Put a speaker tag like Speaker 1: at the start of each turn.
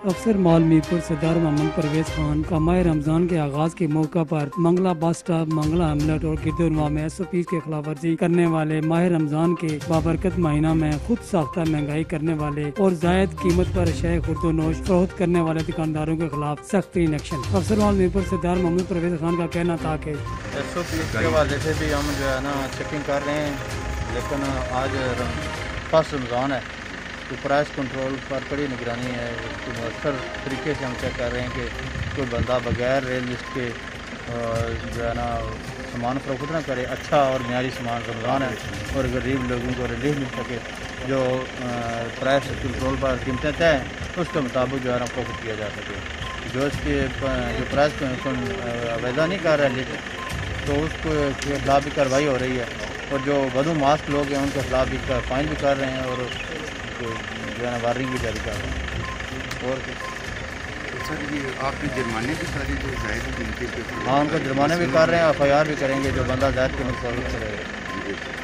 Speaker 1: افسر مال میرپور سردار محمد پرویز خان کا ماہ رمضان کے آغاز کے موقع پر منگلا بس اسٹاپ منگلا ہملٹ اور گردونواں میں SOPs کی خلاف ورزی کرنے والے ماہ رمضان کے بابرکت مہینہ میں خود ساختہ مہنگائی کرنے والے اور زائد قیمت پر اشیاء خورد و نوش فروخت کرنے والے دکانداروں کے خلاف سخت ترین ایکشن۔ افسر مال میرپور سردار محمد پرویز خان کا کہنا تھا کہ
Speaker 2: SOPs کے حوالے سے بھی ہم جو ہے نا چیکنگ کر رہے ہیں، لیکن آج فرسٹ رمضان ہے تو پرائس کنٹرول پر کڑی نگرانی ہے۔ اس کو مؤثر طریقے سے ہم چیک کر رہے ہیں کہ کوئی بندہ بغیر ریل لسٹ کے جو ہے نا سامان فروخت نہ کرے، اچھا اور معیاری سامان رمضان ہے اور غریب لوگوں کو ریلیف مل سکے، جو پرائس کنٹرول پر قیمتیں طے ہیں اس کے مطابق جو ہے نا فروخت کیا جا سکے۔ جو اس کے جو پرائس ویزا نہیں کر رہا لسٹ تو اس کے خلاف بھی کارروائی ہو رہی ہے، اور جو بدو ماسک لوگ ہیں ان کے خلاف بھی فائن بھی کر رہے ہیں اور جو ہے نا وارننگ بھی جاری کر رہے ہیں۔ اور
Speaker 3: سر یہ آپ نے جرمانے بھی ساری جو زائد قیمتیں
Speaker 2: ہاں ان کو جرمانے بھی کر رہے ہیں، FIR بھی کریں گے جو بندہ زائد قیمت فروخت کرے گا۔